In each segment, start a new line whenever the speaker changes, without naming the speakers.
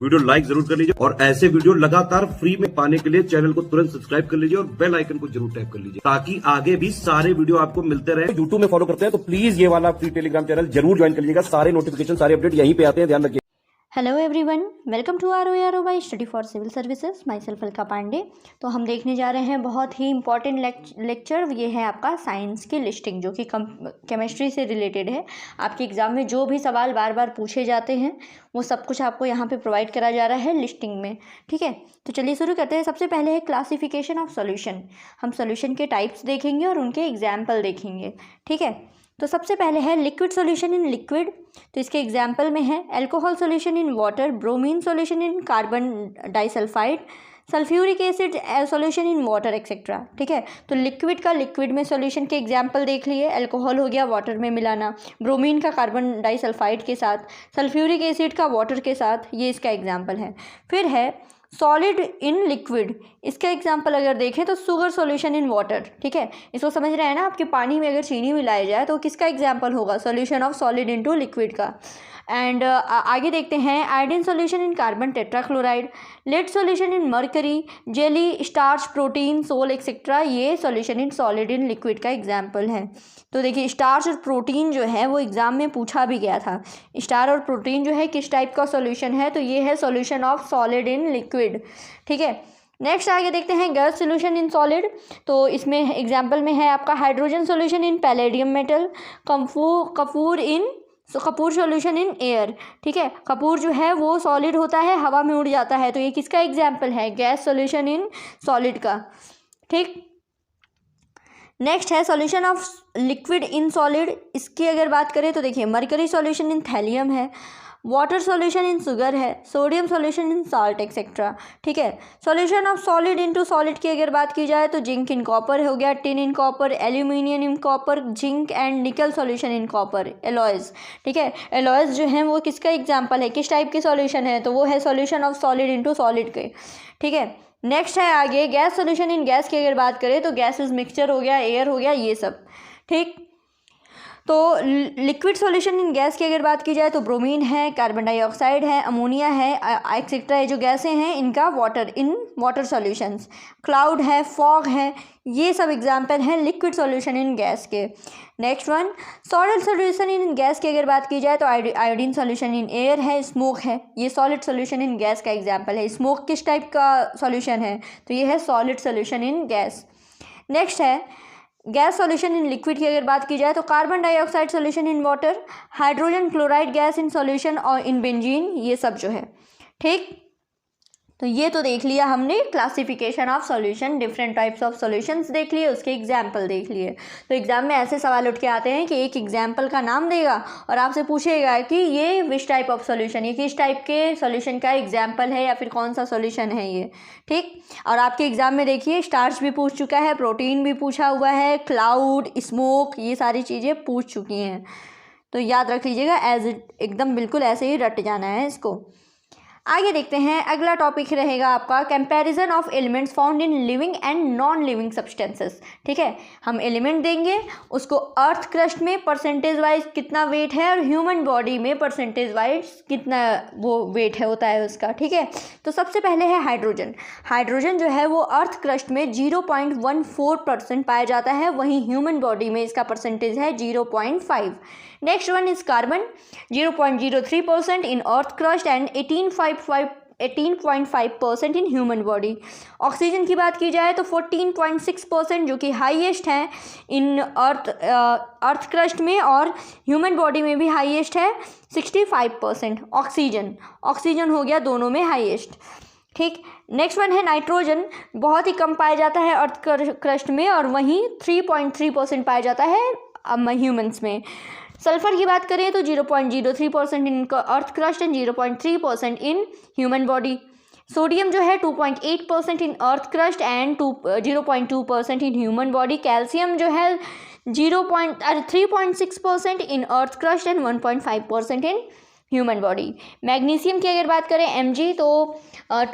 Video like जरूर कर लीजिए और ऐसे वीडियो लगातार फ्री में पाने के लिए चैनल को तुरंत सब्सक्राइब कर लीजिए और बेल आइकन को जरूर टैप कर लीजिए ताकि आगे भी सारे वीडियो आपको मिलते रहे। यूट्यूब में फॉलो करते हैं तो प्लीज ये वाला फ्री टेलीग्राम चैनल जरूर ज्वाइन कर लीजिएगा। सारे नोटिफिकेशन सारे अपडेट यहीं पे आते हैं, ध्यान रखिए।
Hello everyone, welcome to ROARO by study for civil services. Myself Alka Pandey. तो हम देखने जा रहे हैं बहुत ही इंपॉर्टेंट लेक्चर। ये है आपका साइंस की लिस्टिंग, जो कि केमिस्ट्री से रिलेटेड है। आपके एग्जाम में जो भी सवाल बार बार पूछे जाते हैं वो सब कुछ आपको यहाँ पे प्रोवाइड करा जा रहा है लिस्टिंग में। ठीक है, तो चलिए शुरू करते हैं। सबसे पहले है क्लासिफिकेशन ऑफ सॉल्यूशन। हम सॉल्यूशन के टाइप्स देखेंगे और उनके एग्जाम्पल देखेंगे। ठीक है, तो सबसे पहले है लिक्विड सॉल्यूशन इन लिक्विड। तो इसके एग्जाम्पल में है alcohol solution in water, bromine solution in carbon disulphide, sulphuric acid solution in water etcetera. ठीक है, तो लिक्विड का लिक्विड में सॉल्यूशन के एग्जाम्पल देख लिए। अल्कोहल हो गया वाटर में मिलाना, ब्रोमीन का कार्बन डाइसल्फाइड के साथ, सल्फ्यूरिक एसिड का वाटर के साथ, ये इसका एग्जाम्पल है। फिर है सॉलिड इन लिक्विड। इसका एग्जाम्पल अगर देखें तो शुगर सॉल्यूशन इन वाटर। ठीक है, इसको समझ रहे हैं ना, आपके पानी में अगर चीनी मिलाया जाए तो किसका एग्जाम्पल होगा? Solution of solid into liquid का। एंड आगे देखते हैं iodine solution in carbon tetrachloride, lead solution in mercury, jelly, starch, protein, sol etcetera. ये solution in solid in liquid का एग्जाम्पल है। तो देखिए, स्टार्च और प्रोटीन जो है वो एग्जाम में पूछा भी गया था। स्टार और प्रोटीन जो है किस टाइप का सॉल्यूशन है? तो ये है solution of solid in liquid. ठीक है, नेक्स्ट आगे देखते हैं गैस सॉल्यूशन इन सॉलिड। तो इसमें एग्जाम्पल में है आपका hydrogen solution in palladium metal, Kapoor solution in air. ठीक है, कपूर जो है वो सॉलिड होता है, हवा में उड़ जाता है, तो ये किसका एग्जाम्पल है? गैस सॉल्यूशन इन सॉलिड का। ठीक, नेक्स्ट है solution of liquid in solid. इसकी अगर बात करें तो देखिए, मरकरी सॉल्यूशन इन थैलियम है, वाटर सॉल्यूशन इन शुगर है, sodium solution in salt etcetera. ठीक है, solution of solid into solid की अगर बात की जाए तो जिंक इन कॉपर हो गया, tin in copper, aluminium in copper, zinc and निकल सॉल्यूशन इन कॉपर, एलॉयज। ठीक है, एलॉयज जो है वो किसका एग्जाम्पल है, किस टाइप के सॉल्यूशन है? तो वो है solution of solid into solid के। ठीक है, नेक्स्ट है आगे गैस सॉल्यूशन इन गैस की अगर बात करें तो गैसेस मिक्सचर हो गया, एयर हो गया, ये सब। ठीक, तो लिक्विड सॉल्यूशन इन गैस की अगर बात की जाए तो ब्रोमीन है, कार्बन डाइऑक्साइड है, अमोनिया है एक्सेट्रा। ये जो गैसें हैं इनका water in water solutions, cloud है, फॉग है, ये सब एग्जाम्पल हैं लिक्विड सॉल्यूशन इन गैस के। Next one solid solution in gas की अगर बात की जाए तो आयोडीन सॉल्यूशन इन एयर है, स्मोक है, ये सॉलिड सॉल्यूशन इन गैस का एग्जाम्पल है। स्मोक किस टाइप का सॉल्यूशन है? तो ये है solid solution in gas. Next है गैस सॉल्यूशन इन लिक्विड की अगर बात की जाए तो carbon dioxide solution in water, hydrogen chloride gas in solution और इन बेंजीन, ये सब जो है। ठीक, तो ये तो देख लिया हमने classification of solution, different types of solutions देख लिए, उसके एग्जाम्पल देख लिए। तो एग्जाम में ऐसे सवाल उठ के आते हैं कि एक एग्जाम्पल का नाम देगा और आपसे पूछेगा कि ये विच टाइप ऑफ सॉल्यूशन, ये किस टाइप के सॉल्यूशन का एग्जाम्पल है या फिर कौन सा सॉल्यूशन है ये। ठीक, और आपके एग्जाम में देखिए स्टार्च भी पूछ चुका है, प्रोटीन भी पूछा हुआ है, क्लाउड, स्मोक, ये सारी चीज़ें पूछ चुकी हैं। तो याद रख लीजिएगा, एज इट एकदम बिल्कुल ऐसे ही रट जाना है इसको। आगे देखते हैं, अगला टॉपिक रहेगा आपका comparison of elements found in living and non living substances. ठीक है, हम एलिमेंट देंगे, उसको अर्थ क्रस्ट में परसेंटेज वाइज कितना वेट है और ह्यूमन बॉडी में परसेंटेज वाइज कितना वो वेट है होता है उसका। ठीक है, तो सबसे पहले है हाइड्रोजन। हाइड्रोजन जो है वो अर्थ क्रस्ट में 0.14% पाया जाता है, वहीं ह्यूमन बॉडी में इसका परसेंटेज है 0.5। Next one is carbon, 0.03% in earth crust and 18.5% in human body. Oxygen की बात की जाए तो 14.6%, जो कि हाईएस्ट है इन अर्थ क्रस्ट में, और ह्यूमन बॉडी में भी हाईएस्ट है 65%। ऑक्सीजन हो गया दोनों में हाईएस्ट। ठीक, नेक्स्ट वन है नाइट्रोजन, बहुत ही कम पाया जाता है अर्थ क्रस्ट में और वहीं 3.3% पाया जाता है ह्यूमंस में। सल्फर की बात करें तो 0.03% in earth crust and 0.3% in human body. Sodium जो है 2.8% in earth crust and 0.2% in human body. Calcium जो है 3.6% in earth crust and 1.5% in human body. Magnesium की अगर बात करें Mg तो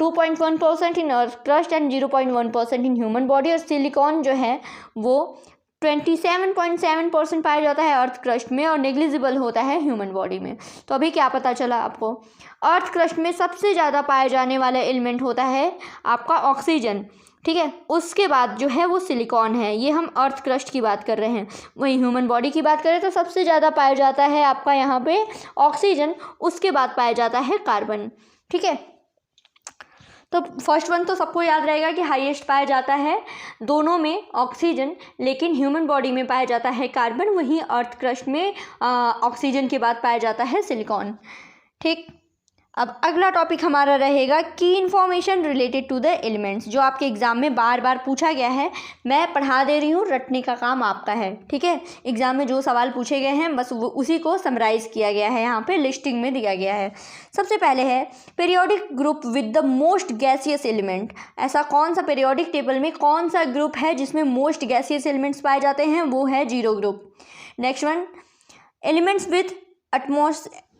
2.1% in earth crust and 0.1% in human body. और सिलिकॉन जो है वो 27.7% पाया जाता है अर्थ क्रस्ट में और नेग्लिजिबल होता है ह्यूमन बॉडी में। तो अभी क्या पता चला आपको, अर्थ क्रस्ट में सबसे ज़्यादा पाया जाने वाला एलिमेंट होता है आपका ऑक्सीजन, ठीक है। उसके बाद जो है वो सिलिकॉन है, ये हम अर्थ क्रस्ट की बात कर रहे हैं। वही ह्यूमन बॉडी की बात करें तो सबसे ज़्यादा पाया जाता है आपका यहाँ पे ऑक्सीजन, उसके बाद पाया जाता है कार्बन, ठीक है। तो फर्स्ट वन तो सबको याद रहेगा कि हाईएस्ट पाया जाता है दोनों में ऑक्सीजन, लेकिन ह्यूमन बॉडी में पाया जाता है कार्बन, वहीं अर्थ क्रस्ट में ऑक्सीजन के बाद पाया जाता है सिलिकॉन, ठीक। अब अगला टॉपिक हमारा रहेगा की information related to the elements, जो आपके एग्ज़ाम में बार बार पूछा गया है। मैं पढ़ा दे रही हूँ, रटने का काम आपका है, ठीक है। एग्ज़ाम में जो सवाल पूछे गए हैं बस वो उसी को समराइज़ किया गया है, यहाँ पे लिस्टिंग में दिया गया है। सबसे पहले है periodic group with the most gaseous element. ऐसा कौन सा पीरियोडिक टेबल में कौन सा ग्रुप है जिसमें मोस्ट गैसियस एलिमेंट्स पाए जाते हैं, वो है zero group. Next one, elements with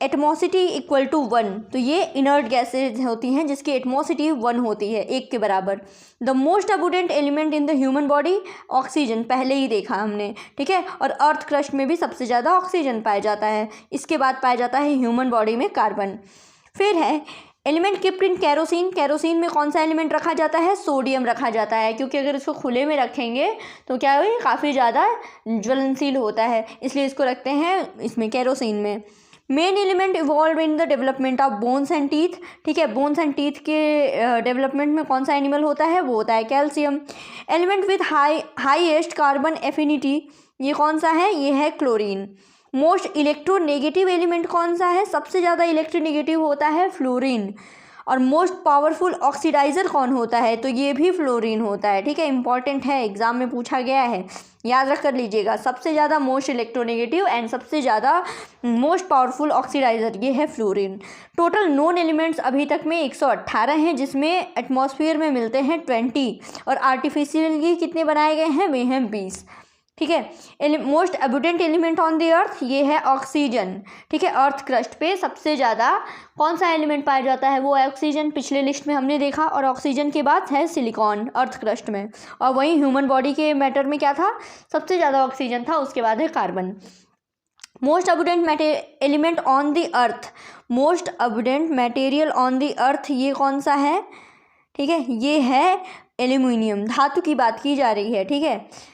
atomicity equal to 1, तो ये इनर्ट गैसेज होती हैं जिसकी एटमॉसिटी 1 होती है, 1 के बराबर। The most abundant element in the human body oxygen, पहले ही देखा हमने, ठीक है। और अर्थ क्रस्ट में भी सबसे ज़्यादा ऑक्सीजन पाया जाता है, इसके बाद पाया जाता है ह्यूमन बॉडी में कार्बन। फिर है एलिमेंट किप्ड इन कैरोसिन। कैरोसिन में कौन सा एलिमेंट रखा जाता है, सोडियम रखा जाता है, क्योंकि अगर इसको खुले में रखेंगे तो क्या है, काफ़ी ज़्यादा ज्वलनशील होता है, इसलिए इसको रखते हैं इसमें कैरोसिन में। Main element evolve in the development of bones and teeth, ठीक है। बोन्स एंड टीथ के डेवलपमेंट में कौन सा एनिमल होता है, वो होता है calcium. Element with highest carbon affinity, ये कौन सा है, ये है क्लोरीन। मोस्ट इलेक्ट्रोनेगेटिव एलिमेंट कौन सा है, सबसे ज़्यादा इलेक्ट्रोनेगेटिव होता है फ्लोरीन। और मोस्ट पावरफुल ऑक्सीडाइज़र कौन होता है, तो ये भी फ्लोरीन होता है, ठीक है। इंपॉर्टेंट है, एग्जाम में पूछा गया है, याद रख कर लीजिएगा। सबसे ज़्यादा मोस्ट इलेक्ट्रोनेगेटिव एंड सबसे ज़्यादा मोस्ट पावरफुल ऑक्सीडाइज़र ये है फ्लोरीन। टोटल नोन एलिमेंट्स अभी तक में 118 हैं, जिसमें एटमॉस्फेयर में मिलते हैं 20 और आर्टिफिशियली कितने बनाए गए हैं, वे हैं 20, ठीक है। Most abundant element on the earth ये है ऑक्सीजन, ठीक है। अर्थ क्रस्ट पे सबसे ज़्यादा कौन सा एलिमेंट पाया जाता है, वो है ऑक्सीजन, पिछले लिस्ट में हमने देखा। और ऑक्सीजन के बाद है सिलिकॉन अर्थ क्रस्ट में। और वहीं ह्यूमन बॉडी के मैटर में क्या था, सबसे ज़्यादा ऑक्सीजन था, उसके बाद है carbon. Most abundant element on the earth, most abundant material on the earth ये कौन सा है, ठीक है, ये है एल्यूमिनियम, धातु की बात की जा रही है, ठीक है।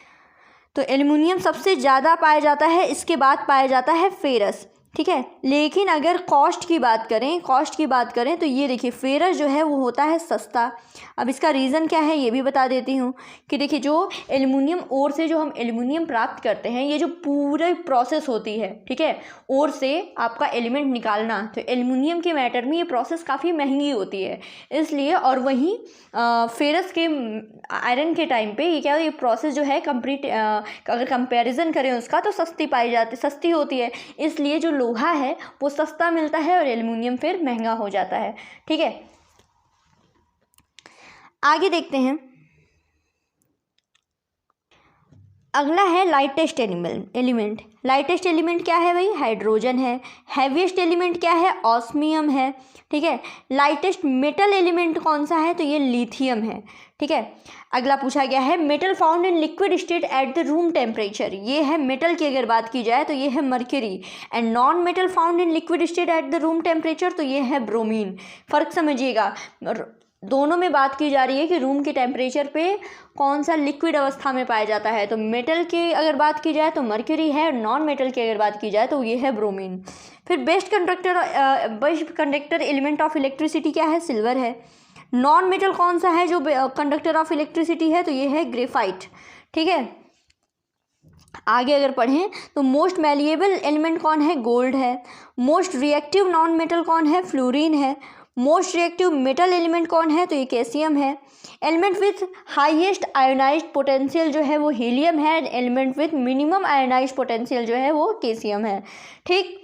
तो एल्युमिनियम सबसे ज़्यादा पाया जाता है, इसके बाद पाया जाता है फेरस, ठीक है। लेकिन अगर कॉस्ट की बात करें तो ये देखिए फेरस जो है वो होता है सस्ता। अब इसका रीज़न क्या है ये भी बता देती हूँ कि देखिए जो एल्युमिनियम ओर से जो हम एल्युमिनियम प्राप्त करते हैं, ये जो पूरी प्रोसेस होती है, ठीक है, ओर से आपका एलिमेंट निकालना, तो एल्युमिनियम के मैटर में ये प्रोसेस काफ़ी महंगी होती है, इसलिए। और वहीं फेरस के आयरन के टाइम पे ये क्या, ये प्रोसेस जो है कंप्लीट अगर कंपैरिजन करें उसका तो सस्ती होती है, इसलिए जो लोहा है वो सस्ता मिलता है और एल्युमिनियम फिर महंगा हो जाता है, ठीक है। आगे देखते हैं, अगला है लाइटेस्ट एलिमेंट। लाइटेस्ट एलिमेंट क्या है भाई, हाइड्रोजन है। हैवीएस्ट एलिमेंट क्या है, ऑस्मियम है, ठीक है। लाइटेस्ट मेटल एलिमेंट कौन सा है, तो ये लिथियम है, ठीक है। अगला पूछा गया है metal found in liquid state at the room temperature, ये है मेटल की अगर बात की जाए तो ये है mercury. And non metal found in liquid state at the room temperature, तो ये है ब्रोमीन। फ़र्क समझिएगा, दोनों में बात की जा रही है कि रूम के टेम्परेचर पे कौन सा लिक्विड अवस्था में पाया जाता है। तो मेटल की अगर बात की जाए तो मर्क्यूरी है, नॉन मेटल की अगर बात की जाए तो ये है ब्रोमीन। फिर best conductor element of electricity क्या है, सिल्वर है। नॉन मेटल कौन सा है जो कंडक्टर ऑफ इलेक्ट्रिसिटी है, तो ये है ग्रेफाइट, ठीक है। आगे अगर पढ़ें तो मोस्ट मैलिएबल एलिमेंट कौन है, गोल्ड है। मोस्ट रिएक्टिव नॉन मेटल कौन है, फ्लोरीन है। मोस्ट रिएक्टिव मेटल एलिमेंट कौन है, तो ये कैल्शियम है। Element with highest ionised potential जो है वो हीलियम है। Element with minimum ionised potential जो है वो कैल्शियम है, ठीक।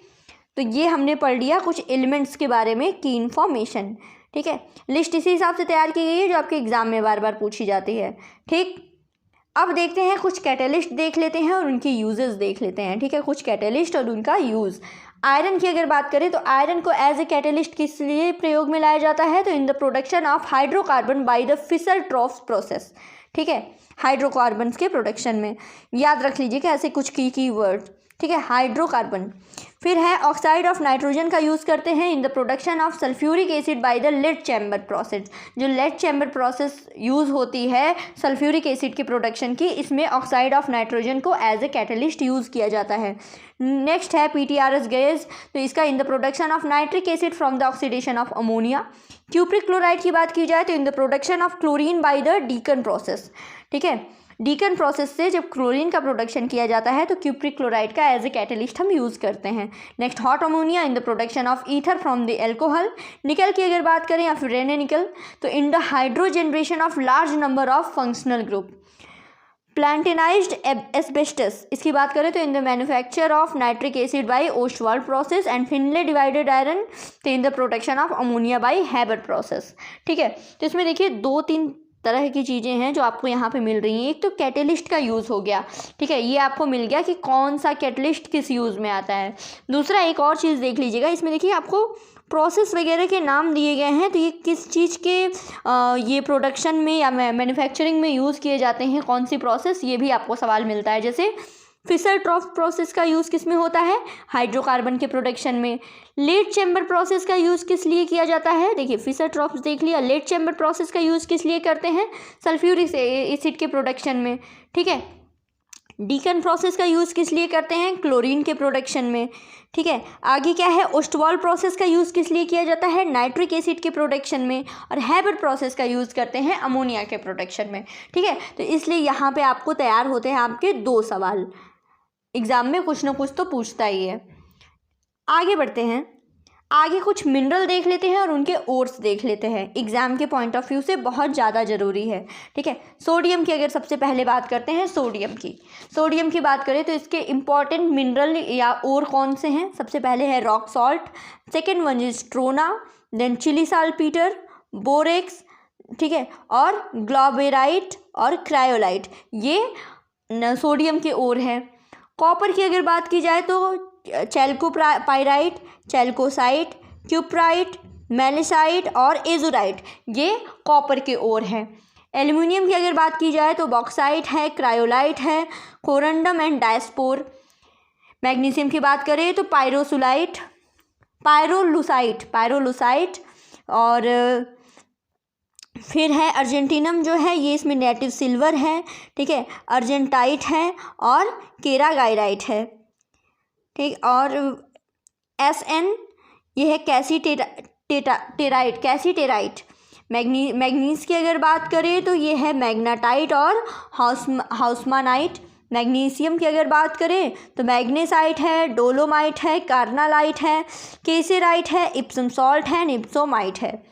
तो ये हमने पढ़ लिया कुछ एलिमेंट्स के बारे में की इन्फॉर्मेशन, ठीक है। लिस्ट इसी हिसाब से तैयार की गई है जो आपके एग्जाम में बार बार पूछी जाती है, ठीक। अब देखते हैं कुछ कैटलिस्ट देख लेते हैं और उनके यूजेस देख लेते हैं, ठीक है। कुछ कैटलिस्ट और उनका यूज़। आयरन की अगर बात करें तो आयरन को एज ए कैटेलिस्ट किस लिए प्रयोग में लाया जाता है, तो in the production of hydrocarbon by the Fisher-trophs process, ठीक है, हाइड्रोकार्बन्स के प्रोडक्शन में। याद रख लीजिएगा ऐसे कुछ की वर्ड, ठीक है, हाइड्रोकार्बन। फिर है ऑक्साइड ऑफ नाइट्रोजन का यूज़ करते हैं in the production of sulphuric acid by the lead chamber process. जो लेड चैम्बर प्रोसेस यूज़ होती है सल्फ्यूरिक एसिड के प्रोडक्शन की, इसमें ऑक्साइड ऑफ नाइट्रोजन को एज ए कैटलिस्ट यूज़ किया जाता है। नेक्स्ट है PTRS गैस, तो इसका in the production of nitric acid from the oxidation of ammonia. Cupric chloride की बात की जाए तो in the production of chlorine by the Deacon process, ठीक है, डीकन प्रोसेस से जब क्लोरीन का प्रोडक्शन किया जाता है तो क्यूप्रिक क्लोराइड का एज ए कैटलिस्ट हम यूज़ करते हैं। Next hot ammonia in the production of ether from the alcohol. निकल की अगर बात करें या फिर रेने निकल, तो in the hydrogenation of large number of functional group. Platinised asbestos, इसकी बात करें तो in the manufacture of nitric acid by Ostwald process and finely divided iron तो in the production of ammonia by Haber process, ठीक है। तो इसमें देखिए 2-3 तरह की चीज़ें हैं जो आपको यहाँ पे मिल रही हैं। एक तो कैटलिस्ट का यूज़ हो गया, ठीक है, ये आपको मिल गया कि कौन सा कैटलिस्ट किस यूज़ में आता है। दूसरा एक और चीज़ देख लीजिएगा, इसमें देखिए आपको प्रोसेस वगैरह के नाम दिए गए हैं, तो ये किस चीज़ के ये प्रोडक्शन में या मैन्युफैक्चरिंग में यूज़ किए जाते हैं, कौन सी प्रोसेस, ये भी आपको सवाल मिलता है। जैसे फिशर-ट्रॉप्स प्रोसेस का यूज़ किस में होता है, हाइड्रोकार्बन के प्रोडक्शन में। लेड चैम्बर प्रोसेस का यूज़ किस लिए किया जाता है, देखिए फिशर-ट्रॉप्स देख लिया। लेड चैम्बर प्रोसेस का यूज़ किस लिए करते हैं, सल्फ्यूरिक एसिड के प्रोडक्शन में, ठीक है। डीकन प्रोसेस का यूज़ किस लिए करते हैं, क्लोरीन के प्रोडक्शन में, ठीक है। आगे क्या है, ओस्टवाल्ड प्रोसेस का यूज़ किस लिए किया जाता है, नाइट्रिक एसिड के प्रोडक्शन में। और हैबर प्रोसेस का यूज़ करते हैं अमोनिया के प्रोडक्शन में, ठीक है। तो इसलिए यहाँ पे आपको तैयार होते हैं आपके 2 सवाल, एग्ज़ाम में कुछ ना कुछ तो पूछता ही है। आगे बढ़ते हैं, आगे कुछ मिनरल देख लेते हैं और उनके ओर्स देख लेते हैं, एग्ज़ाम के पॉइंट ऑफ व्यू से बहुत ज़्यादा ज़रूरी है, ठीक है। सोडियम की अगर सबसे पहले बात करते हैं, सोडियम की बात करें तो इसके इम्पॉर्टेंट मिनरल या ओर कौन से हैं, सबसे पहले है rock salt, second one is trona, then Chile saltpetre, borax, ठीक है, और ग्लोबेराइट और क्रायोलाइट, ये सोडियम के ओर हैं। कॉपर की अगर बात की जाए तो चैल्कोपाइराइट, चैल्कोसाइट, क्यूप्राइट, मैग्नेसाइट और एजुराइट, ये कॉपर के ओर हैं। एल्युमिनियम की अगर बात की जाए तो बॉक्साइट है, क्रायोलाइट है, कोरंडम एंड डायस्पोर। मैग्नीशियम की बात करें तो पायरोलुसाइट और फिर है अर्जेंटिनम जो है, ये इसमें नेटिव सिल्वर है, ठीक है, अर्जेंटाइट है और केरागाइराइट है, ठीक। और SN ये है कैसीटेराइट। मैग्नीज की अगर बात करें तो ये है मैग्नेटाइट और हाउसमानाइट। मैग्नीशियम की अगर बात करें तो मैग्नेसाइट है, डोलोमाइट है, कार्नालाइट है, केसेराइट है, इप्सम सॉल्ट है, इप्सोमाइट है।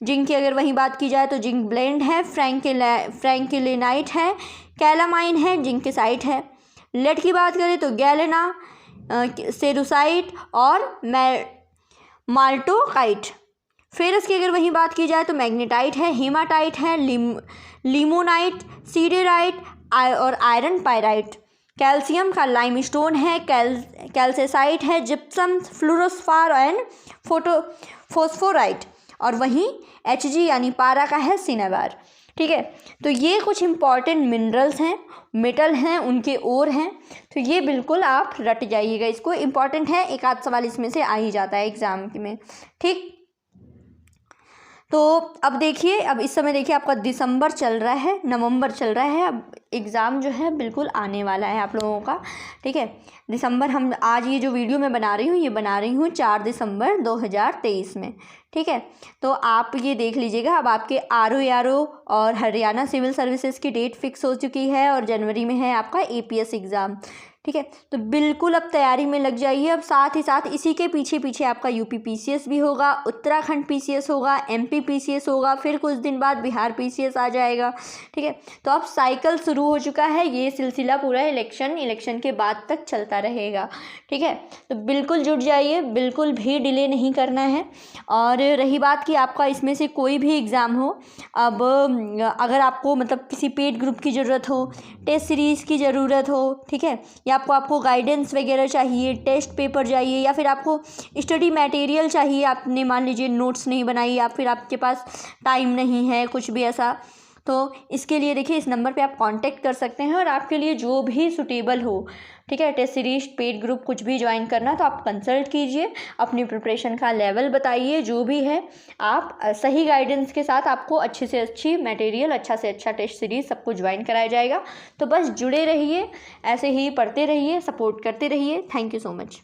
जिंक की अगर वहीं बात की जाए तो जिंक ब्लेंड है, फ्रैंकिलिनाइट है, कैलामाइन है, जिंकेसाइट है। लेड की बात करें तो गैलेना, सेरुसाइट और माल्टोकाइट। फेरस की अगर वहीं बात की जाए तो मैग्नेटाइट है, हेमाटाइट है, लिमोनाइट, सीडेराइट और आयरन पायराइट। कैल्शियम का लाइमस्टोन है, कैल्सेसाइट है, जिप्सम, फ्लोरोस्फार एंड फोस्फोराइट। और वहीं Hg यानी पारा का है सिनेबार, ठीक है। तो ये कुछ इंपॉर्टेंट मिनरल्स हैं, मेटल हैं, उनके ओर हैं, तो ये बिल्कुल आप रट जाइएगा, इसको इम्पॉर्टेंट है, एक आध सवाल इसमें से आ ही जाता है एग्ज़ाम में, ठीक। तो अब देखिए, अब इस समय देखिए आपका दिसंबर चल रहा है, नवंबर चल रहा है, अब एग्ज़ाम जो है बिल्कुल आने वाला है आप लोगों का, ठीक है। दिसंबर, हम आज ये जो वीडियो मैं बना रही हूँ, ये बना रही हूँ 4 दिसंबर 2023 में, ठीक है। तो आप ये देख लीजिएगा, अब आपके RO और हरियाणा सिविल सर्विसेज की डेट फिक्स हो चुकी है और जनवरी में है आपका APS एग्ज़ाम, ठीक है। तो बिल्कुल अब तैयारी में लग जाइए। अब साथ ही साथ इसी के पीछे पीछे आपका UP PCS भी होगा, उत्तराखंड PCS होगा, MP PCS होगा, फिर कुछ दिन बाद बिहार PCS आ जाएगा, ठीक है। तो अब साइकिल शुरू हो चुका है, ये सिलसिला पूरा इलेक्शन के बाद तक चलता रहेगा, ठीक है। तो बिल्कुल जुट जाइए, बिल्कुल भी डिले नहीं करना है। और रही बात कि आपका इसमें से कोई भी एग्ज़ाम हो, अब अगर आपको मतलब किसी पेड ग्रुप की ज़रूरत हो, टेस्ट सीरीज़ की ज़रूरत हो, ठीक है, या आपको गाइडेंस वगैरह चाहिए, टेस्ट पेपर चाहिए, या फिर आपको स्टडी मटेरियल चाहिए, आपने मान लीजिए नोट्स नहीं बनाई या फिर आपके पास टाइम नहीं है, कुछ भी ऐसा, तो इसके लिए देखिए इस नंबर पे आप कांटेक्ट कर सकते हैं और आपके लिए जो भी सूटेबल हो, ठीक है, टेस्ट सीरीज, पेड ग्रुप कुछ भी ज्वाइन करना तो आप कंसल्ट कीजिए, अपनी प्रिपरेशन का लेवल बताइए, जो भी है आप सही गाइडेंस के साथ आपको अच्छी से अच्छी मटेरियल, अच्छा से अच्छा टेस्ट सीरीज सबको ज्वाइन कराया जाएगा। तो बस जुड़े रहिए, ऐसे ही पढ़ते रहिए, सपोर्ट करते रहिए। Thank you so much.